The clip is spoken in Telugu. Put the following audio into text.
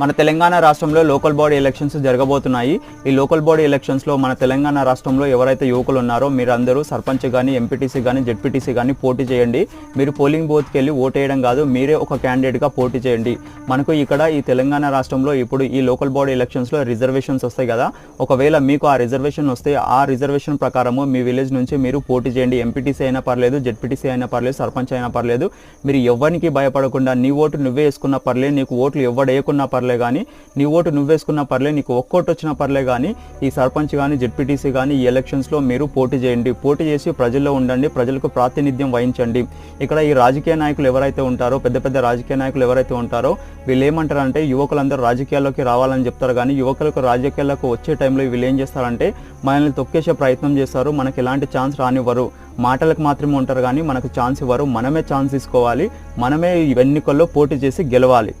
మన తెలంగాణ రాష్ట్రంలో లోకల్ బాడీ ఎలక్షన్స్ జరగబోతున్నాయి. ఈ లోకల్ బాడీ ఎలక్షన్స్లో మన తెలంగాణ రాష్ట్రంలో ఎవరైతే యువకులు ఉన్నారో మీరందరూ సర్పంచ్ కానీ, ఎంపీటీసీ కానీ, జెడ్పీటీసీ కానీ పోటీ చేయండి. మీరు పోలింగ్ బూత్కి వెళ్ళి ఓటేయడం కాదు, మీరే ఒక క్యాండిడేట్గా పోటీ చేయండి. మనకు ఇక్కడ ఈ తెలంగాణ రాష్ట్రంలో ఇప్పుడు ఈ లోకల్ బాడీ ఎలక్షన్స్లో రిజర్వేషన్స్ వస్తాయి కదా. ఒకవేళ మీకు ఆ రిజర్వేషన్ వస్తే ఆ రిజర్వేషన్ ప్రకారము మీ విలేజ్ నుంచి మీరు పోటీ చేయండి. ఎంపీటీసీ అయినా పర్లేదు, జెడ్పీటీసీ అయినా పర్లేదు, సర్పంచ్ అయినా పర్లేదు. మీరు ఎవరికి భయపడకుండా నీ ఓటు నువ్వే వేసుకున్నా పర్లేదు, నీకు ఓట్లు ఎవడేయకున్నా పర్లేదు కానీ, నీ ఓటు నువ్వేసుకున్నా పర్లే, నీకు ఒక్కోటి వచ్చినా పర్లే కానీ ఈ సర్పంచ్ కానీ, జెడ్పీటీసీ కానీ ఈ ఎలక్షన్స్లో మీరు పోటీ చేయండి. పోటీ చేసి ప్రజల్లో ఉండండి, ప్రజలకు ప్రాతినిధ్యం వహించండి. ఇక్కడ ఈ రాజకీయ నాయకులు ఎవరైతే ఉంటారో, పెద్ద పెద్ద రాజకీయ నాయకులు ఎవరైతే ఉంటారో వీళ్ళు ఏమంటారంటే యువకులందరూ రాజకీయాల్లోకి రావాలని చెప్తారు. కానీ యువకులకు రాజకీయాల్లోకి వచ్చే టైంలో వీళ్ళు ఏం చేస్తారంటే మనల్ని తొక్కేసే ప్రయత్నం చేస్తారు. మనకి ఎలాంటి ఛాన్స్ రానివ్వరు, మాటలకు మాత్రమే ఉంటారు కానీ మనకు ఛాన్స్ ఇవ్వరు. మనమే ఛాన్స్ తీసుకోవాలి, మనమే ఎన్నికల్లో పోటీ చేసి గెలవాలి.